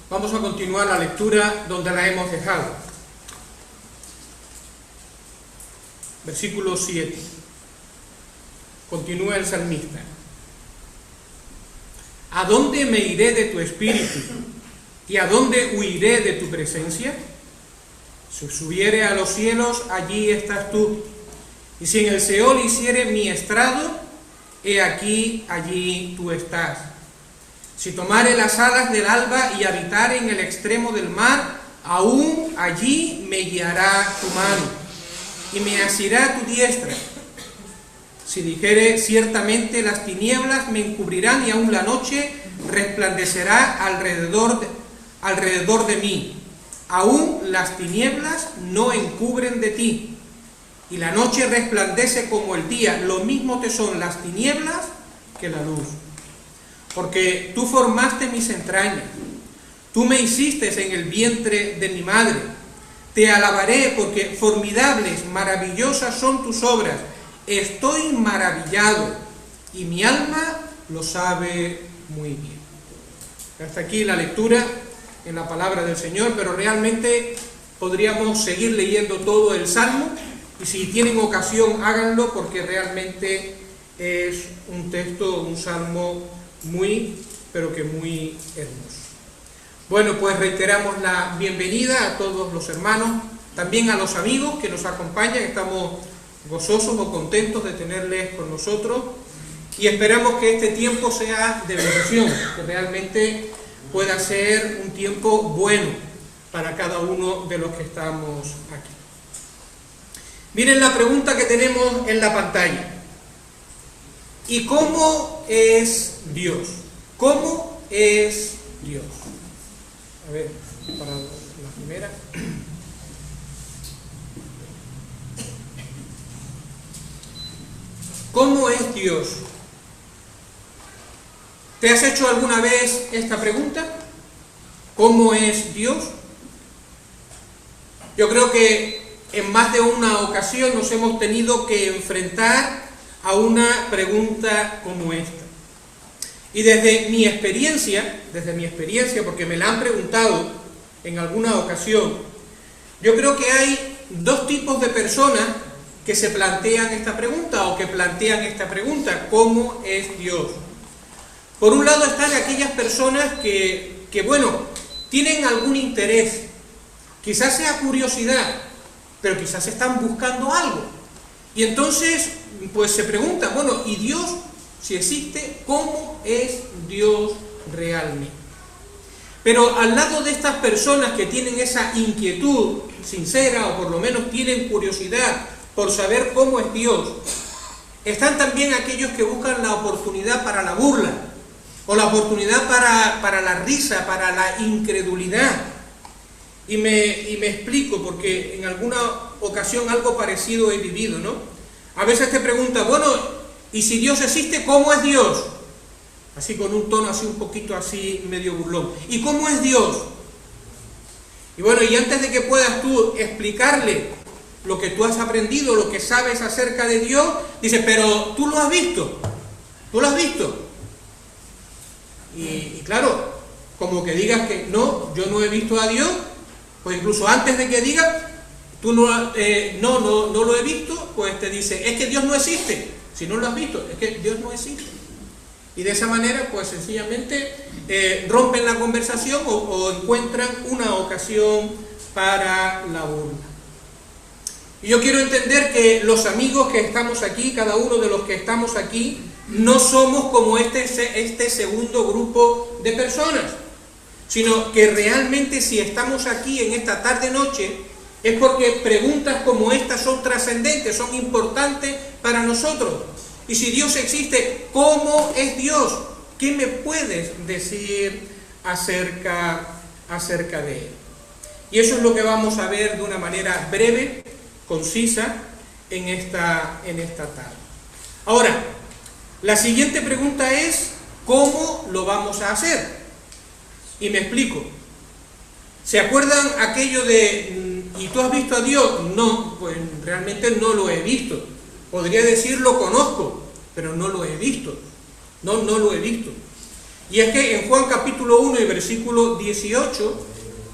Vamos a continuar la lectura donde la hemos dejado. Versículo 7. Continúa el salmista. ¿A dónde me iré de tu espíritu? ¿Y a dónde huiré de tu presencia? Si subiere a los cielos, allí estás tú. Y si en el Seol hiciere mi estrado, he aquí, allí tú estás. Si tomare las alas del alba y habitare en el extremo del mar, aún allí me guiará tu mano, y me asirá tu diestra. Si dijere, ciertamente las tinieblas me encubrirán, y aún la noche resplandecerá alrededor de mí. Aún las tinieblas no encubren de ti, y la noche resplandece como el día. Lo mismo te son las tinieblas que la luz. Porque tú formaste mis entrañas, tú me hiciste en el vientre de mi madre. Te alabaré porque formidables, maravillosas son tus obras. Estoy maravillado y mi alma lo sabe muy bien. Hasta aquí la lectura en la palabra del Señor, pero realmente podríamos seguir leyendo todo el Salmo, y si tienen ocasión háganlo, porque realmente es un texto, un salmo muy, pero que muy hermoso. Bueno, pues reiteramos la bienvenida a todos los hermanos, también a los amigos que nos acompañan. Estamos gozosos o contentos de tenerles con nosotros y esperamos que este tiempo sea de bendición, que realmente pueda ser un tiempo bueno para cada uno de los que estamos aquí. Miren la pregunta que tenemos en la pantalla. ¿Y cómo es Dios? ¿Cómo es Dios? A ver, para la primera. ¿Cómo es Dios? ¿Te has hecho alguna vez esta pregunta? ¿Cómo es Dios? Yo creo que en más de una ocasión nos hemos tenido que enfrentar a una pregunta como esta. Y desde mi experiencia, porque me la han preguntado en alguna ocasión, yo creo que hay dos tipos de personas que se plantean esta pregunta, o que plantean esta pregunta: ¿cómo es Dios? Por un lado están aquellas personas que tienen algún interés, quizás sea curiosidad, pero quizás están buscando algo. Y entonces, pues se preguntan, ¿y Dios, si existe, cómo es Dios realmente? Pero al lado de estas personas que tienen esa inquietud sincera, o por lo menos tienen curiosidad por saber cómo es Dios, están también aquellos que buscan la oportunidad para la burla, o la oportunidad para la risa, para la incredulidad. Y me explico, porque en alguna ocasión algo parecido he vivido, ¿no? A veces te preguntan, ¿y si Dios existe, cómo es Dios? Así con un tono así un poquito así medio burlón. ¿Y cómo es Dios? Y antes de que puedas tú explicarle lo que tú has aprendido, lo que sabes acerca de Dios, dice, pero tú lo has visto, tú lo has visto. Y claro, como que digas que no, yo no he visto a Dios, pues incluso antes de que digas, tú no lo he visto, pues te dice, es que Dios no existe. Si no lo has visto, es que Dios no existe. Y de esa manera, pues sencillamente rompen la conversación o encuentran una ocasión para la burla. Y yo quiero entender que los amigos que estamos aquí, cada uno de los que estamos aquí, no somos como este segundo grupo de personas, sino que realmente si estamos aquí en esta tarde-noche es porque preguntas como estas son trascendentes, son importantes para nosotros. Y si Dios existe, ¿cómo es Dios? ¿Qué me puedes decir acerca de Él? Y eso es lo que vamos a ver de una manera breve, concisa, en esta tarde. Ahora, la siguiente pregunta es, ¿cómo lo vamos a hacer? Y me explico. ¿Se acuerdan aquello de, ¿y tú has visto a Dios? No, pues realmente no lo he visto. Podría decir lo conozco, pero no lo he visto. No lo he visto. Y es que en Juan capítulo 1 y versículo 18,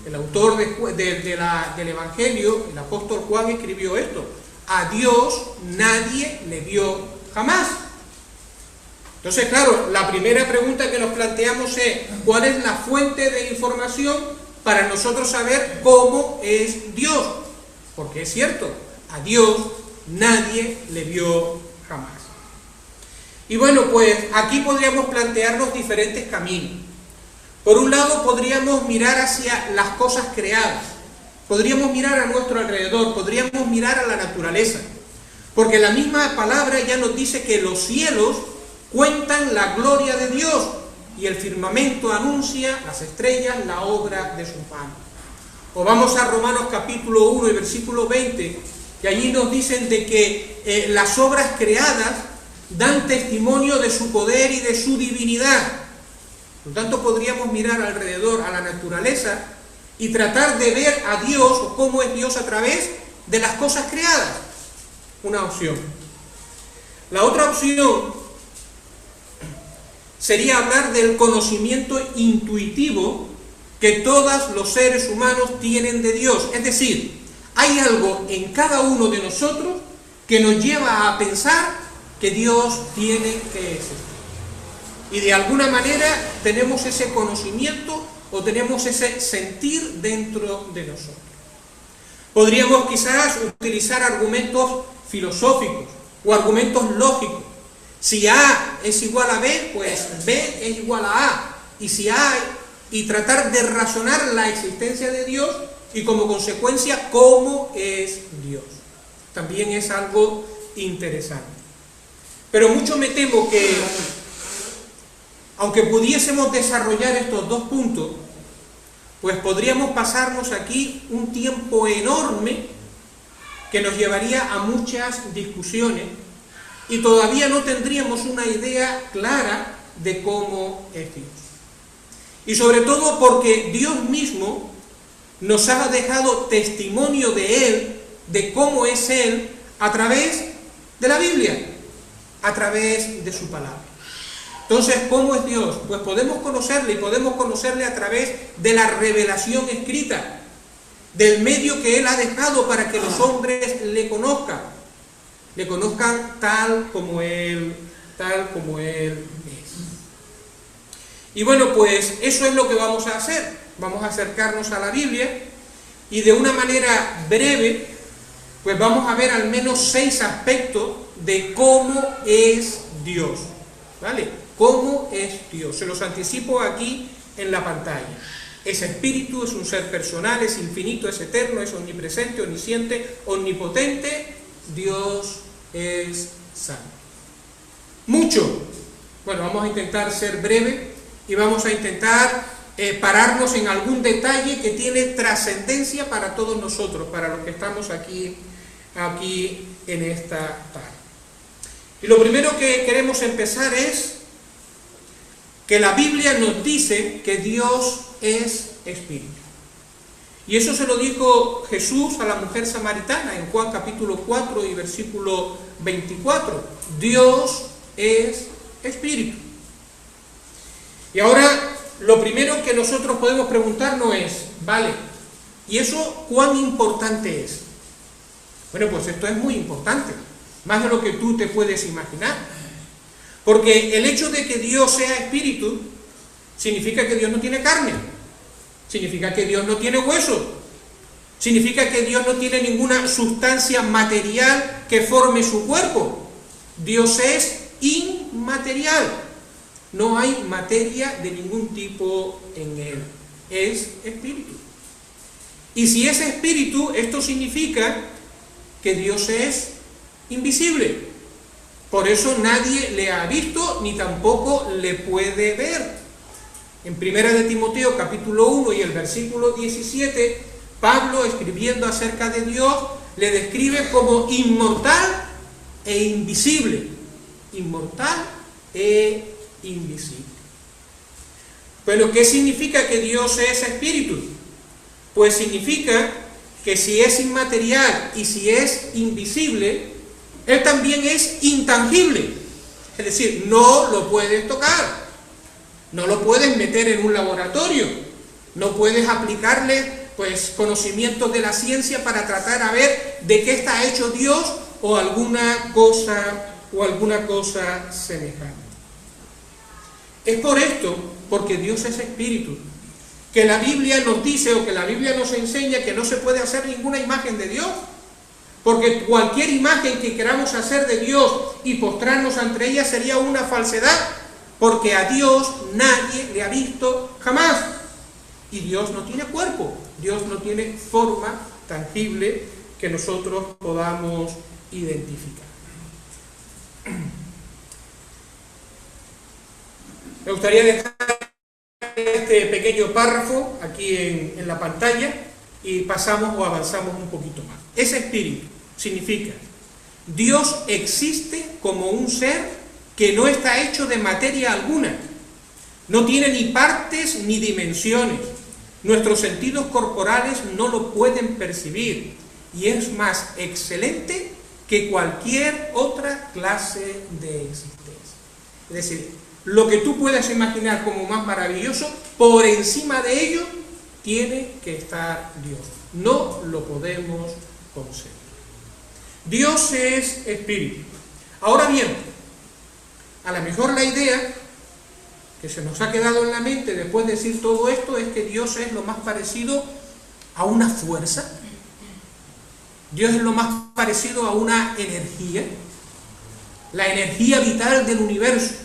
el autor del Evangelio, el apóstol Juan, escribió esto: a Dios nadie le vio jamás. Entonces, claro, la primera pregunta que nos planteamos es: ¿cuál es la fuente de información para nosotros saber cómo es Dios? Porque es cierto, a Dios nadie le vio jamás. Y bueno, pues aquí podríamos plantearnos diferentes caminos. Por un lado, podríamos mirar hacia las cosas creadas, podríamos mirar a nuestro alrededor, podríamos mirar a la naturaleza, porque la misma palabra ya nos dice que los cielos cuentan la gloria de Dios y el firmamento anuncia, las estrellas, la obra de sus manos. O vamos a Romanos capítulo 1 y versículo 20, que allí nos dicen de que las obras creadas dan testimonio de su poder y de su divinidad. Por lo tanto, podríamos mirar alrededor a la naturaleza y tratar de ver a Dios o cómo es Dios a través de las cosas creadas. Una opción. La otra opción sería hablar del conocimiento intuitivo que todos los seres humanos tienen de Dios. Es decir, hay algo en cada uno de nosotros que nos lleva a pensar que Dios tiene que existir. Y de alguna manera tenemos ese conocimiento o tenemos ese sentir dentro de nosotros. Podríamos quizás utilizar argumentos filosóficos o argumentos lógicos. Si A es igual a B, pues B es igual a A. Y tratar de razonar la existencia de Dios y como consecuencia cómo es Dios. También es algo interesante. Pero mucho me temo que, aunque pudiésemos desarrollar estos dos puntos, pues podríamos pasarnos aquí un tiempo enorme que nos llevaría a muchas discusiones y todavía no tendríamos una idea clara de cómo es Dios. Y sobre todo porque Dios mismo nos ha dejado testimonio de Él, de cómo es Él, a través de la Biblia, a través de su palabra. Entonces, ¿cómo es Dios? Pues podemos conocerle, y podemos conocerle a través de la revelación escrita, del medio que Él ha dejado para que los hombres le conozcan tal como Él es. Y bueno, pues eso es lo que vamos a hacer. Vamos a acercarnos a la Biblia y de una manera breve, pues vamos a ver al menos 6 aspectos de cómo es Dios, ¿vale? ¿Cómo es Dios? Se los anticipo aquí en la pantalla. Es espíritu, es un ser personal, es infinito, es eterno, es omnipresente, omnisciente, omnipotente. Dios es santo. Mucho. Bueno, vamos a intentar ser breve y vamos a intentar pararnos en algún detalle que tiene trascendencia para todos nosotros, para los que estamos aquí en esta tarde. Y lo primero que queremos empezar es que la Biblia nos dice que Dios es espíritu. Y eso se lo dijo Jesús a la mujer samaritana en Juan capítulo 4 y versículo 24. Dios es espíritu. Y ahora lo primero que nosotros podemos preguntarnos es, vale, ¿y eso cuán importante es? Bueno, pues esto es muy importante, más de lo que tú te puedes imaginar. Porque el hecho de que Dios sea espíritu significa que Dios no tiene carne, significa que Dios no tiene hueso, significa que Dios no tiene ninguna sustancia material que forme su cuerpo. Dios es inmaterial, no hay materia de ningún tipo en Él, es espíritu. Y si es espíritu, esto significa que Dios es invisible. Por eso nadie le ha visto ni tampoco le puede ver. En 1 de Timoteo capítulo 1 y el versículo 17, Pablo, escribiendo acerca de Dios, le describe como inmortal e invisible. Inmortal e invisible. Pero ¿qué significa que Dios es espíritu? Pues significa que si es inmaterial y si es invisible, Él también es intangible, es decir, no lo puedes tocar, No lo puedes meter en un laboratorio, no puedes aplicarle pues conocimientos de la ciencia para tratar a ver de qué está hecho Dios o alguna cosa semejante. Es por esto, porque Dios es espíritu, que la Biblia nos dice o que la Biblia nos enseña que no se puede hacer ninguna imagen de Dios, porque cualquier imagen que queramos hacer de Dios y postrarnos ante ella sería una falsedad, porque a Dios nadie le ha visto jamás. Y Dios no tiene cuerpo, Dios no tiene forma tangible que nosotros podamos identificar. Me gustaría dejar este pequeño párrafo aquí en la pantalla y pasamos o avanzamos un poquito más. Ese espíritu significa: Dios existe como un ser que no está hecho de materia alguna, no tiene ni partes ni dimensiones, nuestros sentidos corporales no lo pueden percibir y es más excelente que cualquier otra clase de existencia. Es decir, lo que tú puedas imaginar como más maravilloso, por encima de ello tiene que estar Dios. No lo podemos concebir. Dios es espíritu. Ahora bien, a lo mejor la idea que se nos ha quedado en la mente después de decir todo esto es que Dios es lo más parecido a una fuerza. Dios es lo más parecido a una energía, la energía vital del universo,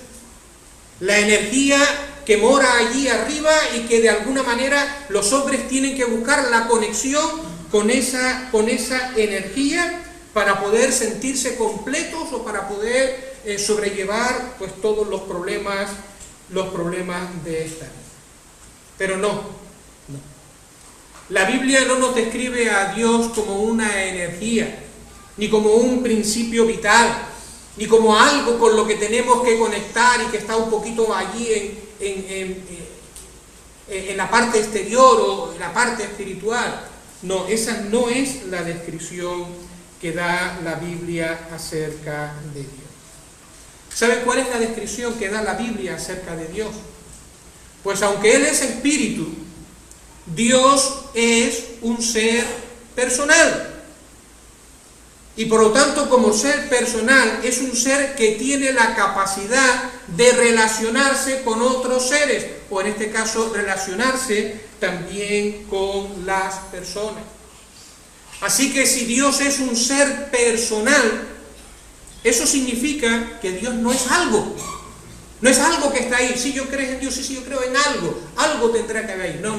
la energía que mora allí arriba y que de alguna manera los hombres tienen que buscar la conexión con esa energía para poder sentirse completos o para poder sobrellevar pues todos los problemas de esta vida. Pero no. La Biblia no nos describe a Dios como una energía, ni como un principio vital, ni como algo con lo que tenemos que conectar y que está un poquito allí en la parte exterior o en la parte espiritual. No, esa no es la descripción que da la Biblia acerca de Dios. ¿Sabe cuál es la descripción que da la Biblia acerca de Dios? Pues aunque Él es espíritu, Dios es un ser personal. Y por lo tanto, como ser personal, es un ser que tiene la capacidad de relacionarse con otros seres, o en este caso, relacionarse también con las personas. Así que si Dios es un ser personal, eso significa que Dios no es algo. No es algo que está ahí. Si yo creo en Dios, sí, yo creo en algo. Algo tendrá que haber ahí. No.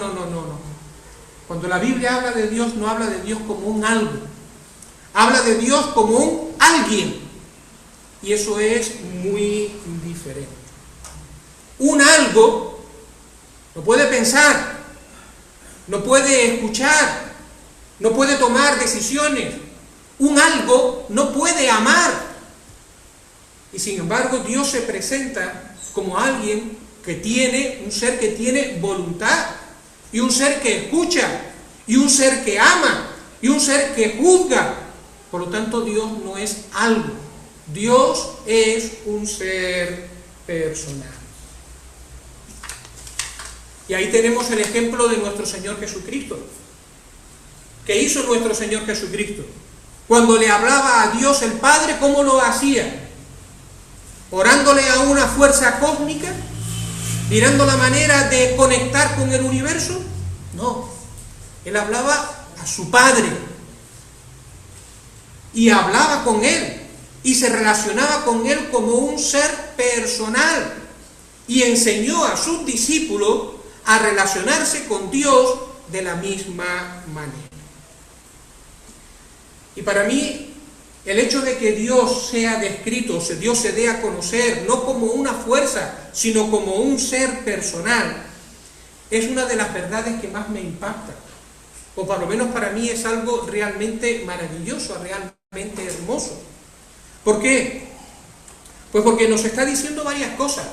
Cuando la Biblia habla de Dios, no habla de Dios como un algo. Habla de Dios como un alguien. Y eso es muy diferente. Un algo no puede pensar, no puede escuchar, no puede tomar decisiones. Un algo no puede amar. Y sin embargo, Dios se presenta como alguien que tiene, un ser que tiene voluntad, y un ser que escucha, y un ser que ama, y un ser que juzga. Por lo tanto, Dios no es algo. Dios es un ser personal. Y ahí tenemos el ejemplo de nuestro Señor Jesucristo. ¿Qué hizo nuestro Señor Jesucristo? Cuando le hablaba a Dios el Padre, ¿cómo lo hacía? ¿Orándole a una fuerza cósmica? ¿Mirando la manera de conectar con el universo? No. Él hablaba a su Padre. Y hablaba con Él. Y se relacionaba con Él como un ser personal. Y enseñó a sus discípulos a relacionarse con Dios de la misma manera. Y para mí, el hecho de que Dios sea descrito, Dios se dé a conocer, no como una fuerza, sino como un ser personal, es una de las verdades que más me impacta. O por lo menos para mí es algo realmente maravilloso, realmente hermoso. ¿Por qué? Pues porque nos está diciendo varias cosas.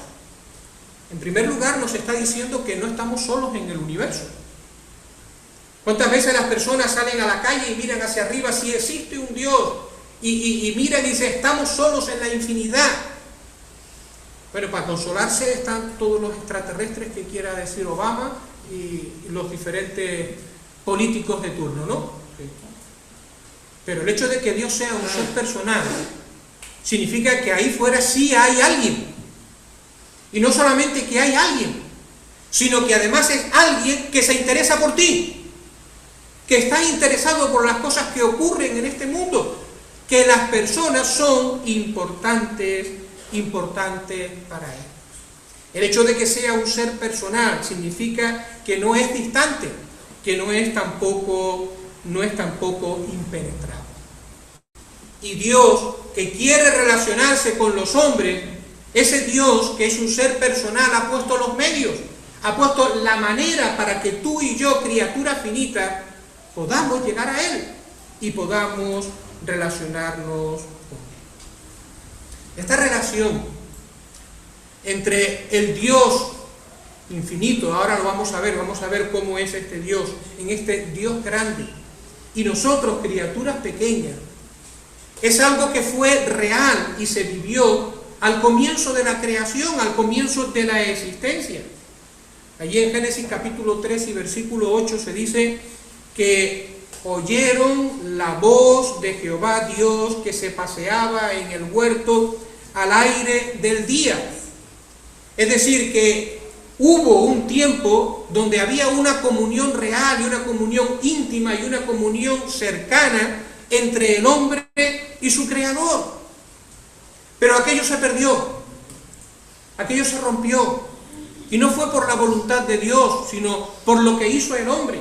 En primer lugar, nos está diciendo que no estamos solos en el universo. ¿Cuántas veces las personas salen a la calle y miran hacia arriba si existe un Dios? Y miran y dicen, estamos solos en la infinidad. Bueno, para consolarse están todos los extraterrestres que quiera decir Obama y los diferentes políticos de turno, ¿no? Sí. Pero el hecho de que Dios sea un ser personal significa que ahí fuera sí hay alguien. Y no solamente que hay alguien, sino que además es alguien que se interesa por ti, que está interesado por las cosas que ocurren en este mundo, que las personas son importantes para él. El hecho de que sea un ser personal significa que no es distante, que no es tampoco impenetrable. Y Dios, que quiere relacionarse con los hombres, ese Dios que es un ser personal ha puesto los medios, ha puesto la manera para que tú y yo, criatura finita, podamos llegar a Él y podamos relacionarnos con Él. Esta relación entre el Dios infinito, ahora lo vamos a ver cómo es este Dios, en este Dios grande, y nosotros, criaturas pequeñas, es algo que fue real y se vivió al comienzo de la creación, al comienzo de la existencia. Allí en Génesis capítulo 3 y versículo 8 se dice que oyeron la voz de Jehová Dios que se paseaba en el huerto al aire del día. Es decir, que hubo un tiempo donde había una comunión real y una comunión íntima y una comunión cercana entre el hombre y su Creador. Pero aquello se perdió, aquello se rompió, y no fue por la voluntad de Dios, sino por lo que hizo el hombre,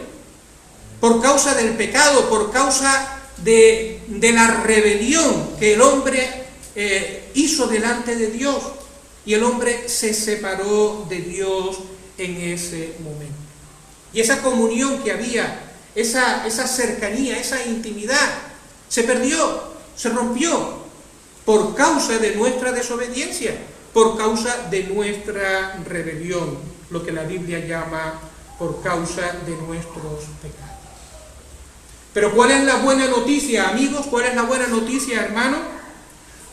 por causa del pecado, por causa de la rebelión que el hombre hizo delante de Dios, y el hombre se separó de Dios en ese momento. Y esa comunión que había, esa cercanía, esa intimidad, se perdió, se rompió, por causa de nuestra desobediencia, por causa de nuestra rebelión, lo que la Biblia llama por causa de nuestros pecados. Pero ¿cuál es la buena noticia, amigos? ¿Cuál es la buena noticia, hermanos?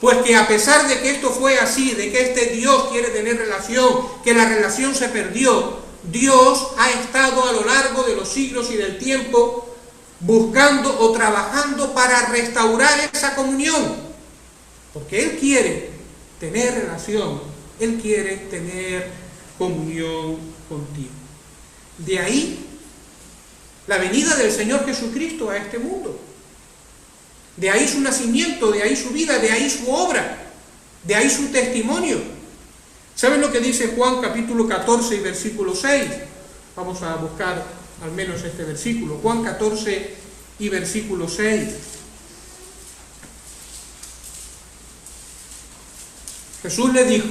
Pues que a pesar de que esto fue así, de que este Dios quiere tener relación, que la relación se perdió, Dios ha estado a lo largo de los siglos y del tiempo buscando o trabajando para restaurar esa comunión. Porque Él quiere tener relación, Él quiere tener comunión contigo. De ahí la venida del Señor Jesucristo a este mundo. De ahí su nacimiento, de ahí su vida, de ahí su obra, de ahí su testimonio. ¿Saben lo que dice Juan capítulo 14 y versículo 6? Vamos a buscar al menos este versículo. Juan 14 y versículo 6. Jesús le dijo: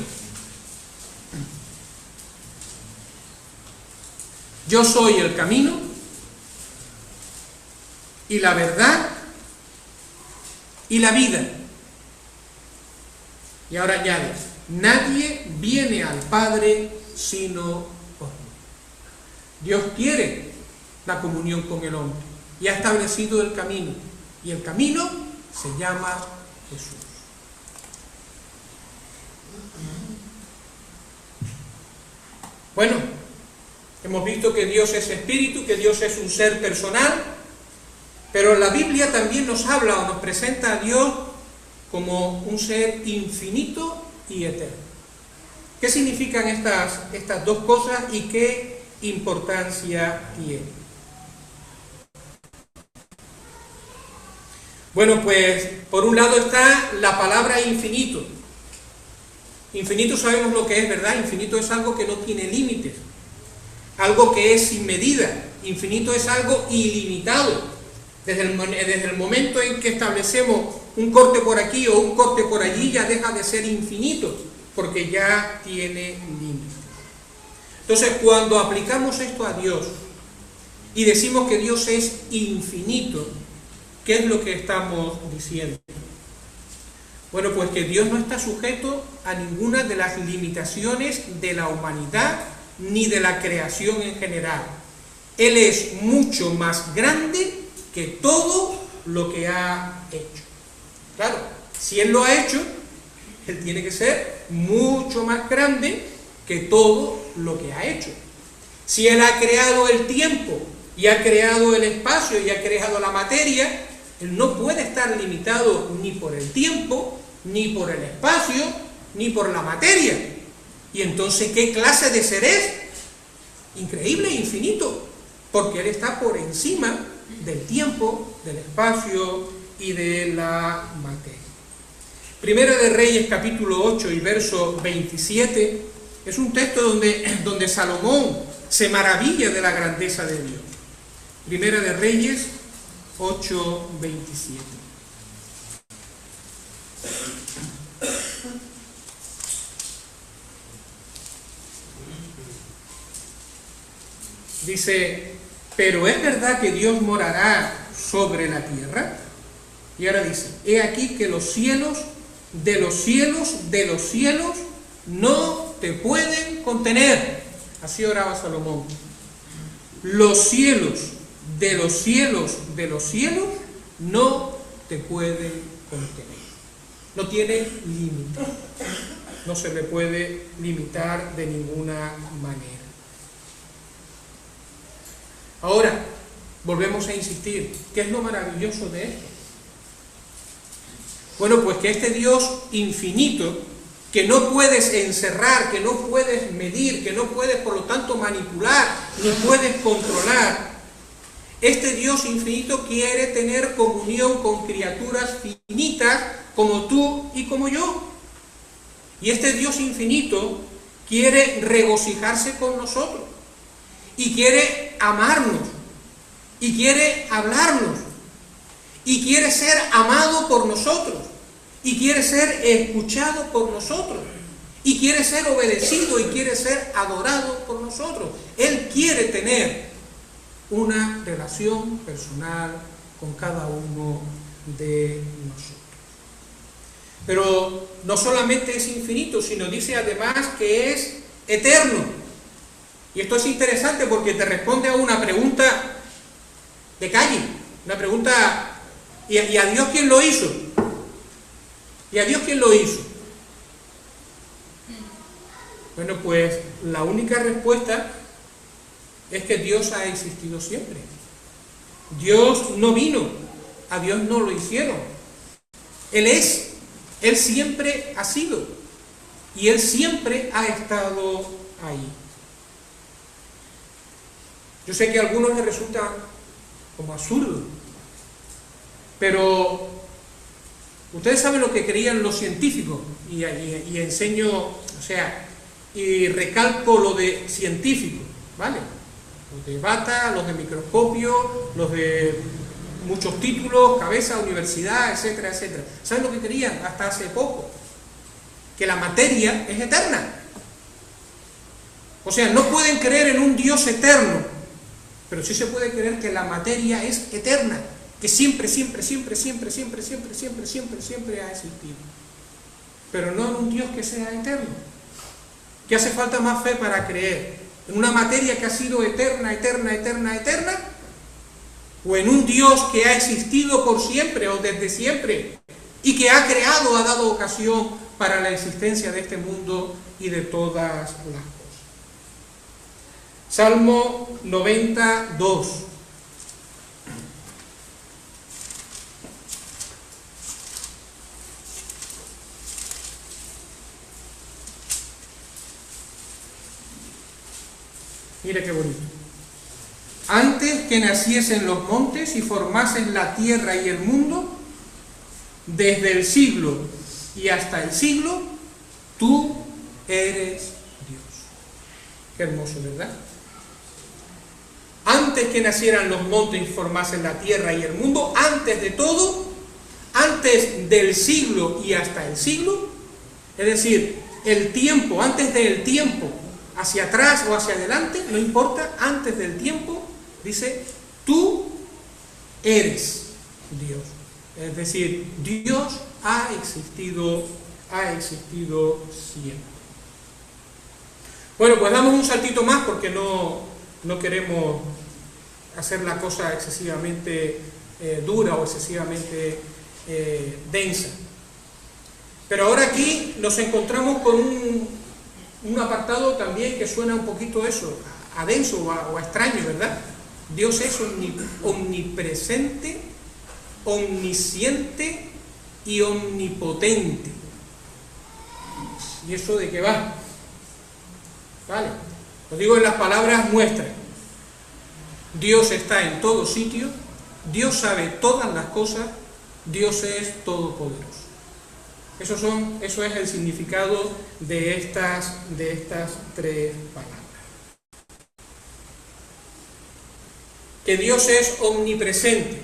yo soy el camino y la verdad y la vida. Y ahora añade: nadie viene al Padre sino por mí. Dios quiere la comunión con el hombre y ha establecido el camino. Y el camino se llama Jesús. Bueno, hemos visto que Dios es espíritu, que Dios es un ser personal, pero la Biblia también nos habla o nos presenta a Dios como un ser infinito y eterno. ¿Qué significan estas dos cosas y qué importancia tienen? Bueno, pues por un lado está la palabra infinito. Infinito sabemos lo que es, ¿verdad? Infinito es algo que no tiene límites, algo que es sin medida. Infinito es algo ilimitado. Desde el momento en que establecemos un corte por aquí o un corte por allí, ya deja de ser infinito, porque ya tiene límites. Entonces, cuando aplicamos esto a Dios y decimos que Dios es infinito, ¿qué es lo que estamos diciendo? Bueno, pues que Dios no está sujeto a ninguna de las limitaciones de la humanidad ni de la creación en general. Él es mucho más grande que todo lo que ha hecho. Claro, si Él lo ha hecho, Él tiene que ser mucho más grande que todo lo que ha hecho. Si Él ha creado el tiempo y ha creado el espacio y ha creado la materia, Él no puede estar limitado ni por el tiempo, ni por el espacio, ni por la materia. Y entonces, ¿qué clase de ser es? Increíble e infinito, porque Él está por encima del tiempo, del espacio y de la materia. Primera de Reyes, capítulo 8 y verso 27, es un texto donde Salomón se maravilla de la grandeza de Dios. Primera de Reyes 8, 27. Dice, pero ¿es verdad que Dios morará sobre la tierra? Y ahora dice, he aquí que los cielos, de los cielos, de los cielos, no te pueden contener. Así oraba Salomón. Los cielos, de los cielos, de los cielos, no te pueden contener. No tiene límite. No se le puede limitar de ninguna manera. Ahora, volvemos a insistir, ¿qué es lo maravilloso de esto? Bueno, pues que este Dios infinito, que no puedes encerrar, que no puedes medir, que no puedes por lo tanto manipular, ni puedes controlar, este Dios infinito quiere tener comunión con criaturas finitas como tú y como yo. Y este Dios infinito quiere regocijarse con nosotros. Y quiere amarnos, y quiere hablarnos, y quiere ser amado por nosotros, y quiere ser escuchado por nosotros, y quiere ser obedecido, y quiere ser adorado por nosotros. Él quiere tener una relación personal con cada uno de nosotros. Pero no solamente es infinito, sino dice además que es eterno. Y esto es interesante porque te responde a una pregunta de calle, una pregunta, ¿y a Dios quién lo hizo? ¿Y a Dios quién lo hizo? Bueno, pues la única respuesta es que Dios ha existido siempre. Dios no vino, a Dios no lo hicieron. Él es, Él siempre ha sido, y Él siempre ha estado ahí. Yo sé que a algunos les resulta como absurdo, pero ustedes saben lo que creían los científicos, y enseño, o sea, y recalco lo de científico, ¿vale? Los de bata, los de microscopio, los de muchos títulos, cabeza, universidad, etcétera, etcétera. ¿Saben lo que creían hasta hace poco? Que la materia es eterna. O sea, no pueden creer en un Dios eterno, pero sí se puede creer que la materia es eterna, que siempre, siempre, siempre, siempre, siempre, siempre, siempre, siempre, siempre ha existido. Pero no en un Dios que sea eterno. ¿Qué hace falta más fe para creer? ¿En una materia que ha sido eterna, eterna, eterna, eterna? ¿O en un Dios que ha existido por siempre o desde siempre y que ha creado, ha dado ocasión para la existencia de este mundo y de todas las cosas? Salmo 92. Mira qué bonito. Antes que naciesen los montes y formasen la tierra y el mundo, desde el siglo y hasta el siglo, tú eres Dios. Qué hermoso, ¿verdad? Antes que nacieran los montes y formasen la tierra y el mundo, antes de todo, antes del siglo y hasta el siglo, es decir, el tiempo, antes del tiempo, hacia atrás o hacia adelante, no importa, antes del tiempo, dice, tú eres Dios. Es decir, Dios ha existido siempre. Bueno, pues damos un saltito más porque no queremos hacer la cosa excesivamente dura o excesivamente densa. Pero ahora aquí nos encontramos con un apartado también que suena un poquito eso, a denso o a extraño, ¿verdad? Dios es omnipresente, omnisciente y omnipotente. ¿Y eso de qué va? Vale, lo digo en las palabras muestras. Dios está en todo sitio, Dios sabe todas las cosas, Dios es todopoderoso. Eso es el significado de estas tres palabras. Que Dios es omnipresente.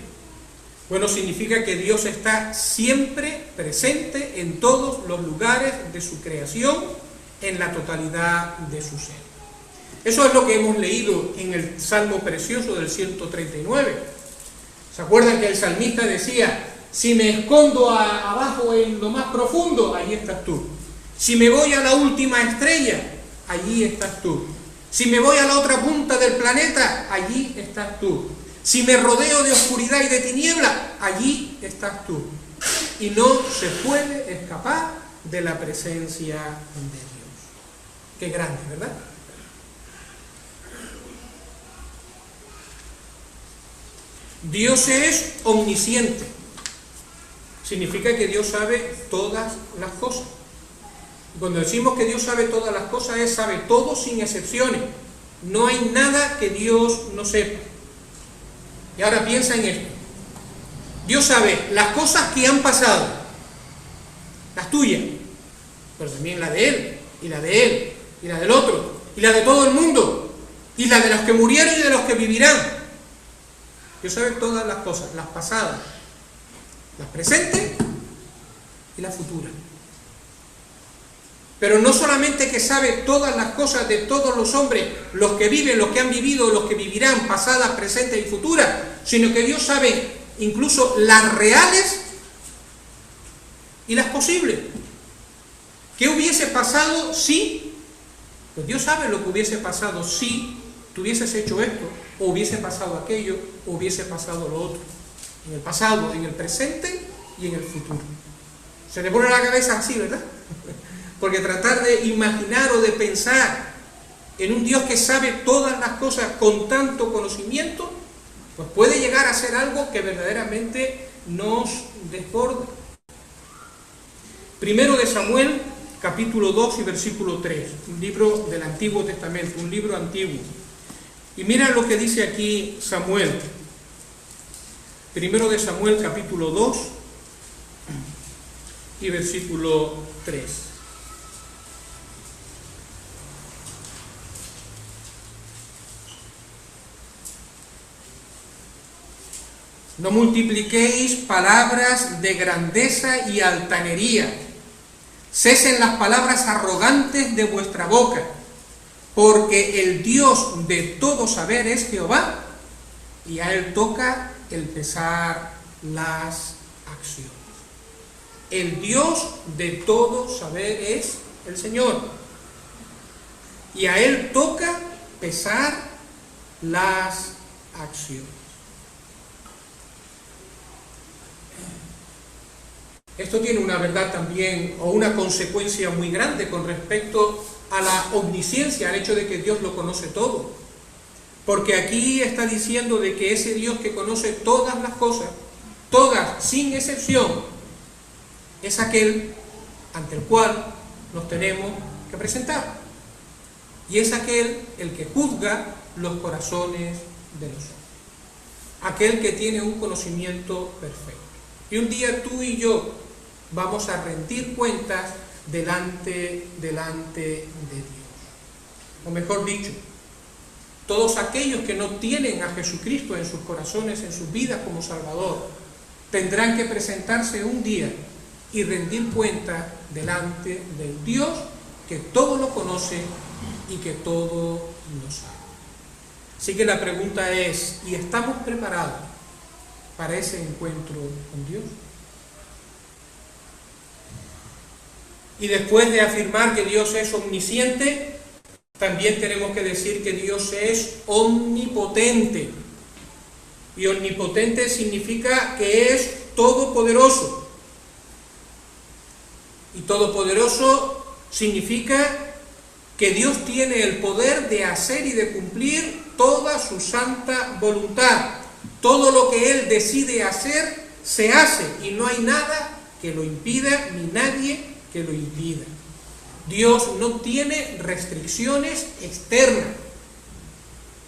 Bueno, significa que Dios está siempre presente en todos los lugares de su creación, en la totalidad de su ser. Eso es lo que hemos leído en el Salmo precioso del 139. ¿Se acuerdan que el salmista decía: si me escondo abajo en lo más profundo, allí estás tú. Si me voy a la última estrella, allí estás tú. Si me voy a la otra punta del planeta, allí estás tú. Si me rodeo de oscuridad y de tiniebla, allí estás tú. Y no se puede escapar de la presencia de Dios. Qué grande, ¿verdad? Dios es omnisciente. Significa que Dios sabe todas las cosas. Cuando decimos que Dios sabe todas las cosas, Él sabe todo sin excepciones. No hay nada que Dios no sepa. Y ahora piensa en esto. Dios sabe las cosas que han pasado, las tuyas, pero también la de Él, y la de Él, y la del otro, y la de todo el mundo, y la de los que murieron y de los que vivirán. Dios sabe todas las cosas, las pasadas, las presentes y las futuras. Pero no solamente que sabe todas las cosas de todos los hombres, los que viven, los que han vivido, los que vivirán, pasadas, presentes y futuras, sino que Dios sabe incluso las reales y las posibles. ¿Qué hubiese pasado si? Pues Dios sabe lo que hubiese pasado si tú hubieses hecho esto, o hubiese pasado aquello, o hubiese pasado lo otro. En el pasado, en el presente y en el futuro. Se te pone la cabeza así, ¿verdad? Porque tratar de imaginar o de pensar en un Dios que sabe todas las cosas con tanto conocimiento, pues puede llegar a ser algo que verdaderamente nos desborda. Primero de Samuel, capítulo 2 y versículo 3, un libro del Antiguo Testamento, un libro antiguo. Y mira lo que dice aquí Samuel. Primero de Samuel, capítulo 2 y versículo 3. No multipliquéis palabras de grandeza y altanería. Cesen las palabras arrogantes de vuestra boca, porque el Dios de todo saber es Jehová, y a Él toca el pesar las acciones. El Dios de todo saber es el Señor, y a Él toca pesar las acciones. Esto tiene una verdad también, o una consecuencia muy grande con respecto a la omnisciencia, al hecho de que Dios lo conoce todo. Porque aquí está diciendo de que ese Dios que conoce todas las cosas, todas sin excepción, es aquel ante el cual nos tenemos que presentar. Y es aquel el que juzga los corazones de los hombres. Aquel que tiene un conocimiento perfecto. Y un día tú y yo vamos a rendir cuentas delante de Dios. O mejor dicho, todos aquellos que no tienen a Jesucristo en sus corazones, en sus vidas como Salvador, tendrán que presentarse un día y rendir cuentas delante del Dios que todo lo conoce y que todo lo sabe. Así que la pregunta es, ¿y estamos preparados para ese encuentro con Dios? Y después de afirmar que Dios es omnisciente, también tenemos que decir que Dios es omnipotente. Y omnipotente significa que es todopoderoso. Y todopoderoso significa que Dios tiene el poder de hacer y de cumplir toda su santa voluntad. Todo lo que Él decide hacer, se hace, y no hay nada que lo impida, ni nadie que lo impida. Dios no tiene restricciones externas.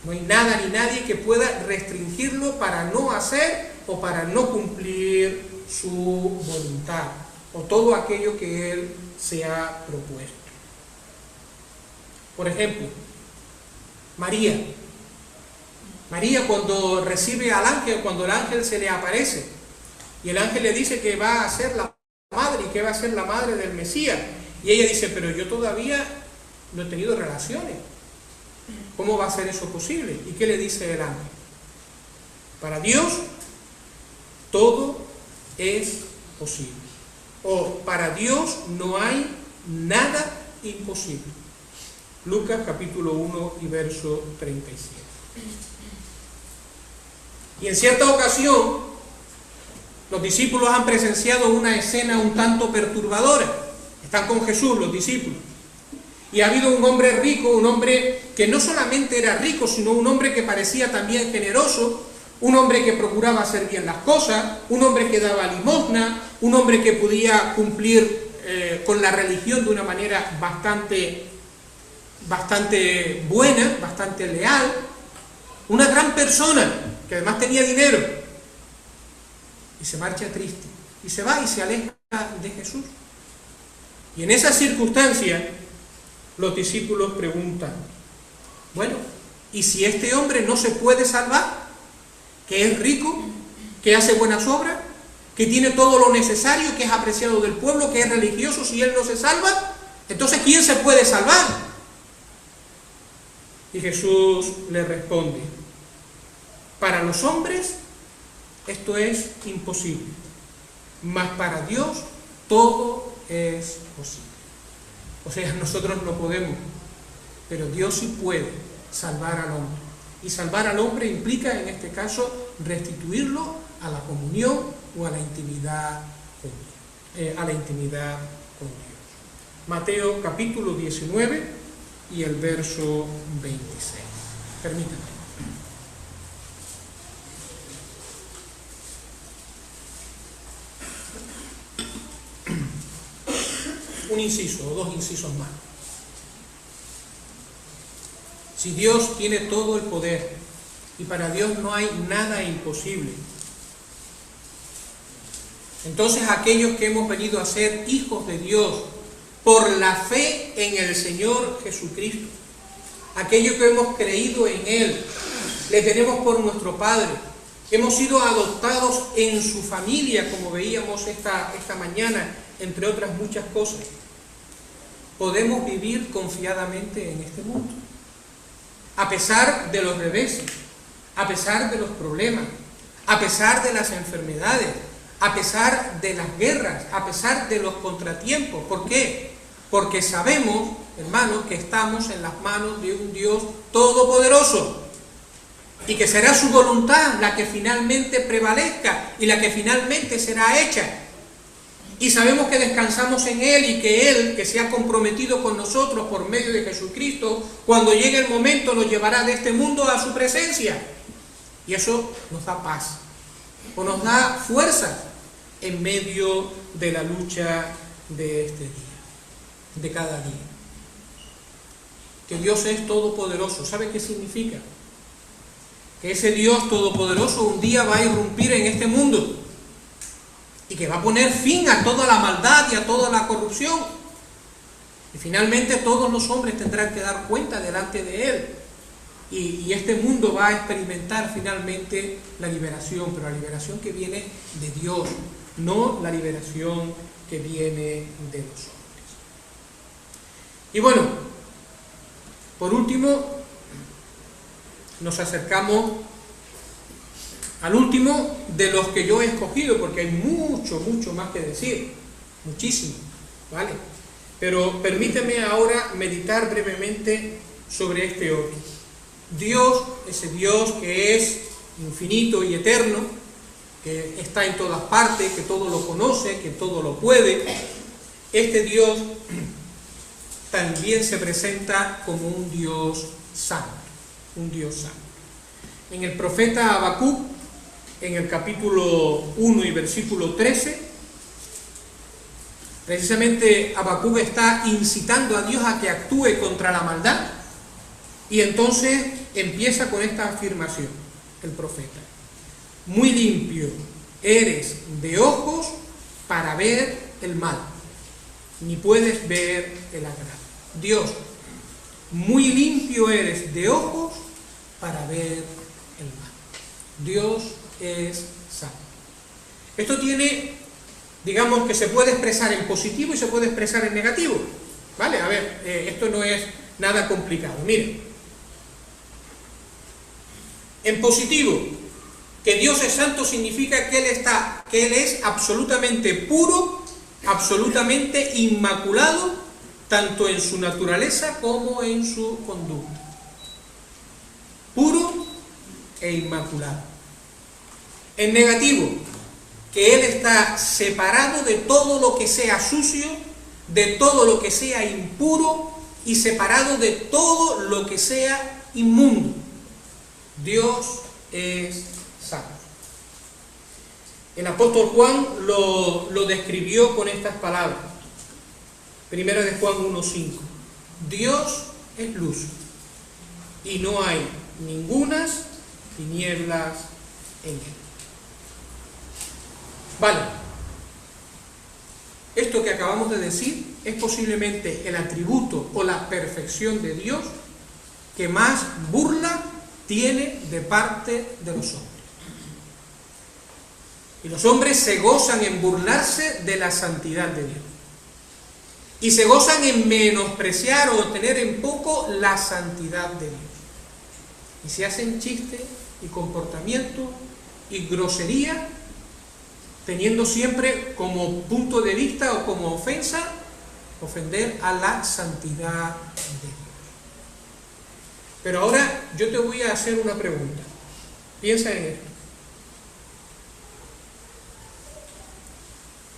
No hay nada ni nadie que pueda restringirlo para no hacer o para no cumplir su voluntad, o todo aquello que Él se ha propuesto. Por ejemplo, María cuando recibe al ángel, cuando el ángel se le aparece, y el ángel le dice que va a ser la madre y que va a ser la madre del Mesías, y ella dice, pero yo todavía no he tenido relaciones, ¿cómo va a ser eso posible? ¿Y qué le dice el ángel? Para Dios todo es posible, o para Dios no hay nada imposible. Lucas capítulo 1 y verso 37. Y en cierta ocasión, los discípulos han presenciado una escena un tanto perturbadora. Están con Jesús los discípulos. Y ha habido un hombre rico, un hombre que no solamente era rico, sino un hombre que parecía también generoso, un hombre que procuraba hacer bien las cosas, un hombre que daba limosna, un hombre que podía cumplir con la religión de una manera bastante buena, bastante leal, una gran persona que además tenía dinero, y se marcha triste, y se va y se aleja de Jesús. Y en esa circunstancia los discípulos preguntan, bueno, ¿y si este hombre no se puede salvar? Que es rico, que hace buenas obras, que tiene todo lo necesario, que es apreciado del pueblo, que es religioso, si él no se salva, entonces ¿quién se puede salvar? Y Jesús le responde, para los hombres esto es imposible, mas para Dios todo es posible. O sea, nosotros no podemos, pero Dios sí puede salvar al hombre. Y salvar al hombre implica, en este caso, restituirlo a la comunión o a la intimidad con Dios. Mateo capítulo 19 y el verso 26. Permítanme. Un inciso o dos incisos más. Si Dios tiene todo el poder y para Dios no hay nada imposible, entonces aquellos que hemos venido a ser hijos de Dios por la fe en el Señor Jesucristo, aquellos que hemos creído en Él, le tenemos por nuestro Padre, hemos sido adoptados en su familia, como veíamos esta mañana, entre otras muchas cosas, podemos vivir confiadamente en este mundo, a pesar de los reveses, a pesar de los problemas, a pesar de las enfermedades, a pesar de las guerras, a pesar de los contratiempos. ¿Por qué? Porque sabemos, hermanos, que estamos en las manos de un Dios todopoderoso y que será su voluntad la que finalmente prevalezca y la que finalmente será hecha. Y sabemos que descansamos en Él y que Él, que se ha comprometido con nosotros por medio de Jesucristo, cuando llegue el momento nos llevará de este mundo a su presencia. Y eso nos da paz, o nos da fuerza en medio de la lucha de este día, de cada día. Que Dios es todopoderoso. ¿Sabe qué significa? Que ese Dios todopoderoso un día va a irrumpir en este mundo y que va a poner fin a toda la maldad y a toda la corrupción. Y finalmente todos los hombres tendrán que dar cuenta delante de Él. Y este mundo va a experimentar finalmente la liberación, pero la liberación que viene de Dios, no la liberación que viene de los hombres. Y bueno, por último, nos acercamos al último de los que yo he escogido, porque hay mucho más que decir, muchísimo, ¿vale? Pero permíteme ahora meditar brevemente sobre este otro. Dios, ese Dios que es infinito y eterno, que está en todas partes, que todo lo conoce, que todo lo puede, este Dios también se presenta como un Dios santo, un Dios santo. En el profeta Habacuc, en el capítulo 1 y versículo 13, precisamente Habacuc está incitando a Dios a que actúe contra la maldad, y entonces empieza con esta afirmación, el profeta: muy limpio eres de ojos para ver el mal, ni puedes ver el agrado. Dios, muy limpio eres de ojos para ver el mal. Dios es santo. Esto tiene, digamos, que se puede expresar en positivo y se puede expresar en negativo, ¿vale? A ver, esto no es nada complicado. Miren, en positivo, que Dios es santo significa que Él es absolutamente puro, absolutamente inmaculado, tanto en su naturaleza como en su conducta. Puro e inmaculado. En negativo, que Él está separado de todo lo que sea sucio, de todo lo que sea impuro y separado de todo lo que sea inmundo. Dios es santo. El apóstol Juan lo describió con estas palabras. Primera de Juan 1:5. Dios es luz y no hay ningunas tinieblas en él. Vale. Esto que acabamos de decir es posiblemente el atributo o la perfección de Dios que más burla tiene de parte de los hombres. Y los hombres se gozan en burlarse de la santidad de Dios. Y se gozan en menospreciar o tener en poco la santidad de Dios. Y se hacen chistes y comportamiento y grosería, teniendo siempre como punto de vista o como ofensa, ofender a la santidad de Dios. Pero ahora yo te voy a hacer una pregunta. Piensa en esto.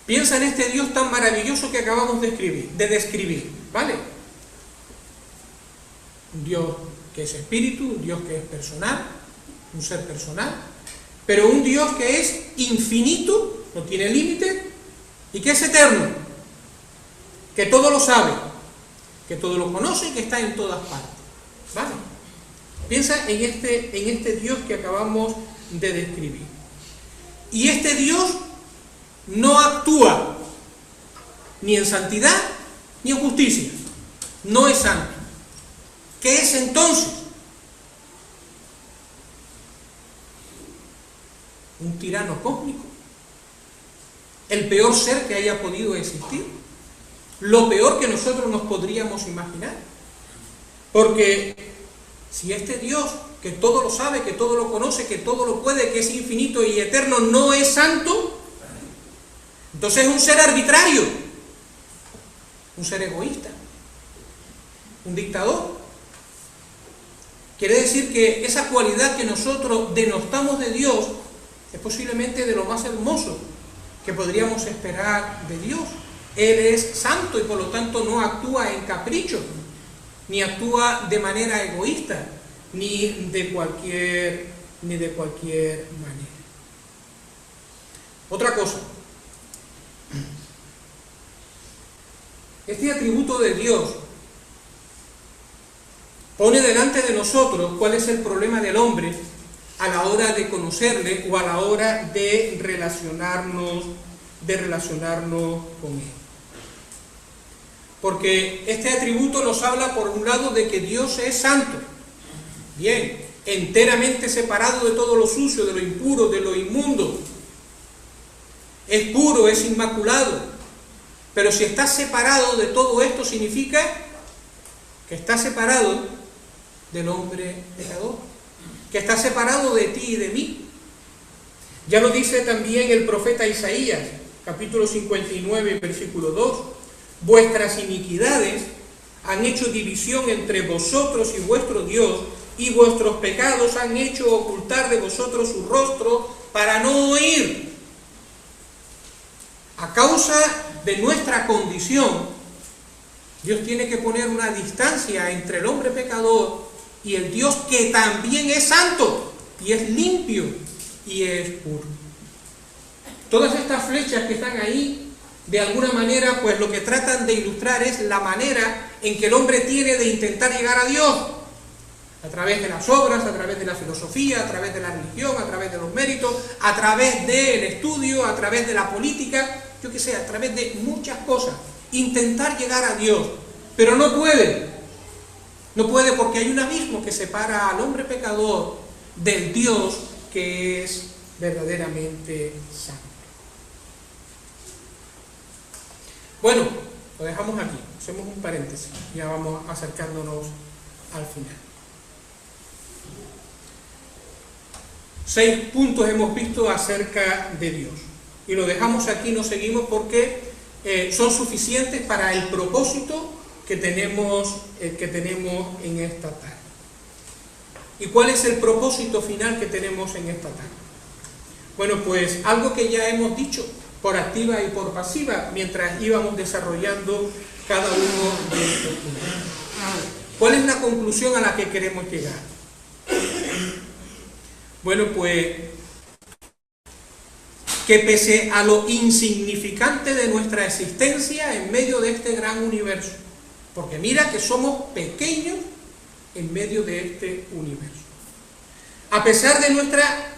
Piensa en este Dios tan maravilloso que acabamos de describir, ¿vale? Un Dios que es espíritu, un Dios que es personal, un ser personal, pero un Dios que es infinito, no tiene límite, y que es eterno, que todo lo sabe, que todo lo conoce y que está en todas partes, ¿vale? Piensa en este Dios que acabamos de describir. Y este Dios no actúa ni en santidad ni en justicia. No es santo. ¿Qué es entonces? Un tirano cósmico. El peor ser que haya podido existir. Lo peor que nosotros nos podríamos imaginar. Porque si este Dios, que todo lo sabe, que todo lo conoce, que todo lo puede, que es infinito y eterno, no es santo, entonces es un ser arbitrario, un ser egoísta, un dictador. Quiere decir que esa cualidad que nosotros denostamos de Dios es posiblemente de lo más hermoso que podríamos esperar de Dios. Él es santo y por lo tanto no actúa en capricho, ni actúa de manera egoísta, ni de cualquier manera. Otra cosa. Este atributo de Dios pone delante de nosotros cuál es el problema del hombre a la hora de conocerle o a la hora de relacionarnos con él. Porque este atributo nos habla por un lado de que Dios es santo, bien, enteramente separado de todo lo sucio, de lo impuro, de lo inmundo. Es puro, es inmaculado. Pero si está separado de todo esto, significa que está separado del hombre pecador, que está separado de ti y de mí. Ya lo dice también el profeta Isaías, capítulo 59, versículo 2. Vuestras iniquidades han hecho división entre vosotros y vuestro Dios, y vuestros pecados han hecho ocultar de vosotros su rostro para no oír. A causa de nuestra condición, Dios tiene que poner una distancia entre el hombre pecador y el Dios que también es santo, y es limpio, y es puro. Todas estas flechas que están ahí, de alguna manera, pues lo que tratan de ilustrar es la manera en que el hombre tiene de intentar llegar a Dios, a través de las obras, a través de la filosofía, a través de la religión, a través de los méritos, a través del estudio, a través de la política, yo qué sé, a través de muchas cosas, intentar llegar a Dios, pero no puede. No puede porque hay un abismo que separa al hombre pecador del Dios que es verdaderamente santo. Bueno, lo dejamos aquí, hacemos un paréntesis, ya vamos acercándonos al final. 6 puntos hemos visto acerca de Dios, y lo dejamos aquí, no seguimos porque son suficientes para el propósito que tenemos en esta tarde. ¿Y cuál es el propósito final que tenemos en esta tarde? Bueno, pues algo que ya hemos dicho por activa y por pasiva mientras íbamos desarrollando cada uno de estos puntos. ¿Cuál es la conclusión a la que queremos llegar? Bueno, pues que pese a lo insignificante de nuestra existencia en medio de este gran universo, porque mira que somos pequeños en medio de este universo, a pesar de nuestra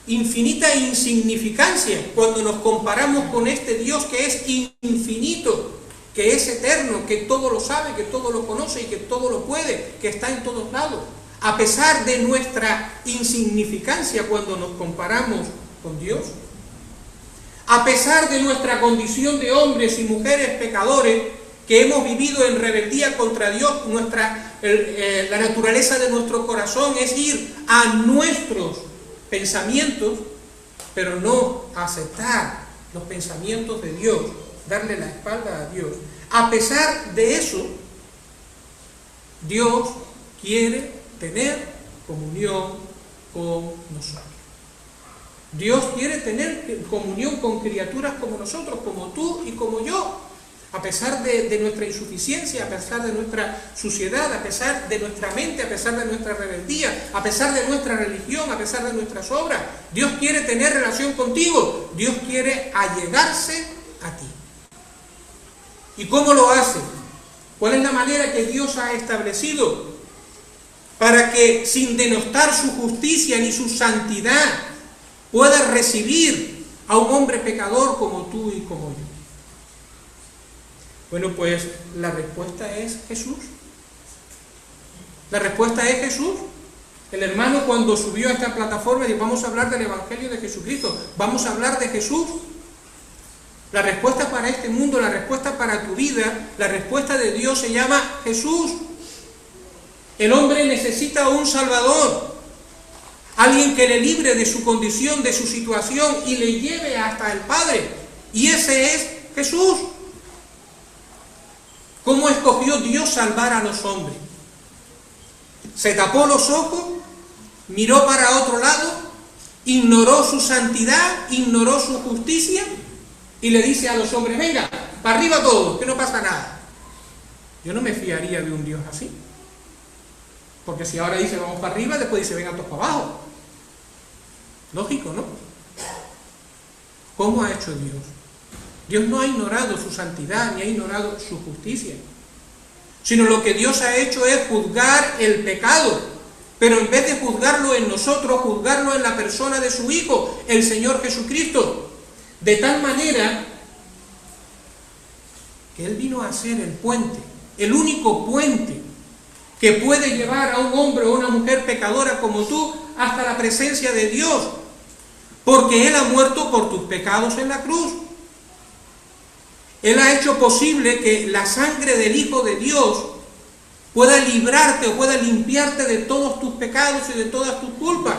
infinita insignificancia cuando nos comparamos con este Dios que es infinito, que es eterno, que todo lo sabe, que todo lo conoce y que todo lo puede, que está en todos lados, a pesar de nuestra insignificancia cuando nos comparamos con Dios, a pesar de nuestra condición de hombres y mujeres pecadores que hemos vivido en rebeldía contra Dios, la naturaleza de nuestro corazón es ir a nuestros pensamientos, pero no aceptar los pensamientos de Dios, darle la espalda a Dios. A pesar de eso, Dios quiere tener comunión con nosotros. Dios quiere tener comunión con criaturas como nosotros, como tú y como yo. A pesar de nuestra insuficiencia, a pesar de nuestra suciedad, a pesar de nuestra mente, a pesar de nuestra rebeldía, a pesar de nuestra religión, a pesar de nuestras obras, Dios quiere tener relación contigo, Dios quiere allegarse a ti. ¿Y cómo lo hace? ¿Cuál es la manera que Dios ha establecido para que, sin denostar su justicia ni su santidad, pueda recibir a un hombre pecador como tú y como yo? Bueno, pues la respuesta es Jesús. La respuesta es Jesús. El hermano, cuando subió a esta plataforma, dijo: vamos a hablar del Evangelio de Jesucristo, vamos a hablar de Jesús. La respuesta para este mundo, la respuesta para tu vida, la respuesta de Dios se llama Jesús. El hombre necesita un Salvador, alguien que le libre de su condición, de su situación y le lleve hasta el Padre. Y ese es Jesús. ¿Cómo escogió Dios salvar a los hombres? Se tapó los ojos, miró para otro lado, ignoró su santidad, ignoró su justicia y le dice a los hombres: venga, para arriba todos, que no pasa nada. Yo no me fiaría de un Dios así. Porque si ahora dice vamos para arriba, después dice vengan todos para abajo. Lógico, ¿no? ¿Cómo ha hecho Dios? Dios no ha ignorado su santidad ni ha ignorado su justicia, sino lo que Dios ha hecho es juzgar el pecado, pero en vez de juzgarlo en nosotros, juzgarlo en la persona de su Hijo, el Señor Jesucristo, de tal manera que Él vino a ser el puente, el único puente que puede llevar a un hombre o una mujer pecadora como tú hasta la presencia de Dios, porque Él ha muerto por tus pecados en la cruz. Él ha hecho posible que la sangre del Hijo de Dios pueda librarte o pueda limpiarte de todos tus pecados y de todas tus culpas.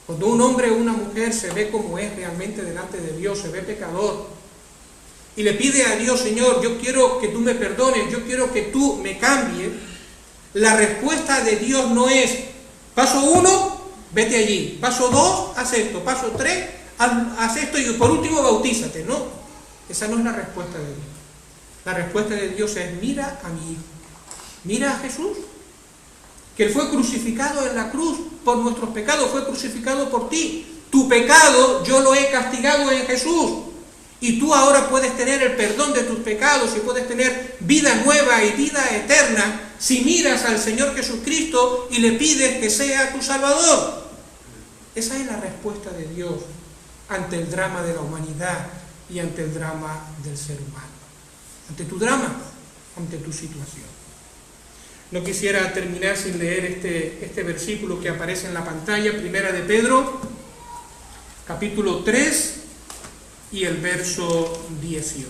Cuando un hombre o una mujer se ve como es realmente delante de Dios, se ve pecador, y le pide a Dios: Señor, yo quiero que tú me perdones, yo quiero que tú me cambies, la respuesta de Dios no es: paso 1, vete allí, paso 2, haz esto, paso 3, haz esto y por último bautízate. No. Esa no es la respuesta de Dios. La respuesta de Dios es: mira a mi Hijo, mira a Jesús, que Él fue crucificado en la cruz por nuestros pecados, fue crucificado por ti. Tu pecado yo lo he castigado en Jesús, y tú ahora puedes tener el perdón de tus pecados y puedes tener vida nueva y vida eterna si miras al Señor Jesucristo y le pides que sea tu Salvador. Esa es la respuesta de Dios ante el drama de la humanidad y ante el drama del ser humano. Ante tu drama, ante tu situación. No quisiera terminar sin leer este versículo que aparece en la pantalla, Primera de Pedro, capítulo 3 y el verso 18.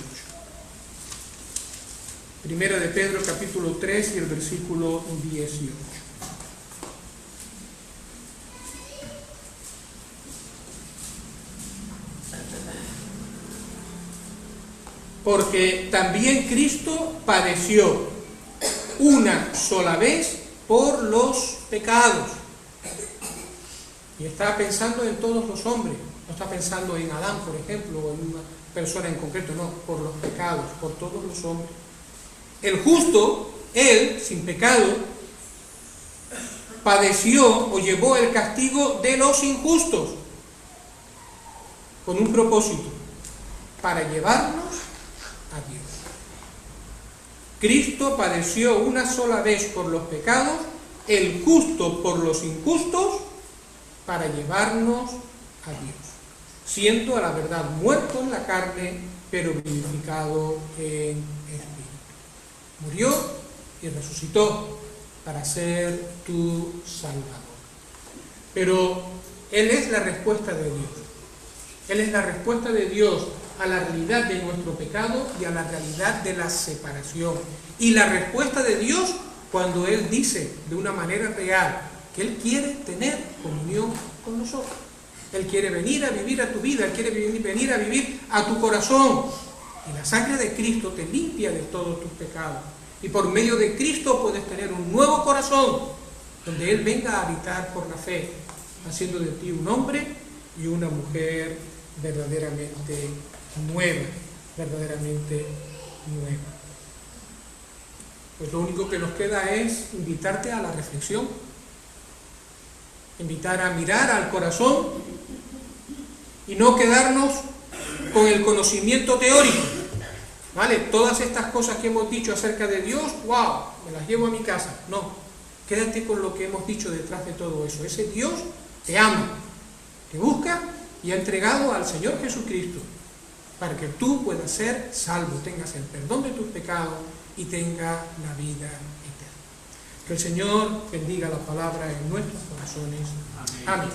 Primera de Pedro, capítulo 3 y el versículo 18. Porque también Cristo padeció una sola vez por los pecados. Y está pensando en todos los hombres, no está pensando en Adán, por ejemplo, o en una persona en concreto, no, por los pecados, por todos los hombres. El justo, él, sin pecado, padeció o llevó el castigo de los injustos, con un propósito: para llevarnos a Dios. Cristo padeció una sola vez por los pecados, el justo por los injustos, para llevarnos a Dios, siendo a la verdad muerto en la carne, pero vivificado en espíritu. Murió y resucitó para ser tu Salvador. Pero Él es la respuesta de Dios. Él es la respuesta de Dios a la realidad de nuestro pecado y a la realidad de la separación. Y la respuesta de Dios cuando Él dice de una manera real que Él quiere tener comunión con nosotros. Él quiere venir a vivir a tu vida, Él quiere venir a vivir a tu corazón. Y la sangre de Cristo te limpia de todos tus pecados. Y por medio de Cristo puedes tener un nuevo corazón, donde Él venga a habitar por la fe, haciendo de ti un hombre y una mujer verdaderamente nueva, verdaderamente nueva. Pues lo único que nos queda es invitarte a la reflexión, invitar a mirar al corazón y no quedarnos con el conocimiento teórico, ¿vale? Todas estas cosas que hemos dicho acerca de Dios, ¡wow!, me las llevo a mi casa. No, quédate con lo que hemos dicho detrás de todo eso. Ese Dios te ama, te busca y ha entregado al Señor Jesucristo para que tú puedas ser salvo, tengas el perdón de tus pecados y tengas la vida eterna. Que el Señor bendiga la palabra en nuestros corazones. Amén.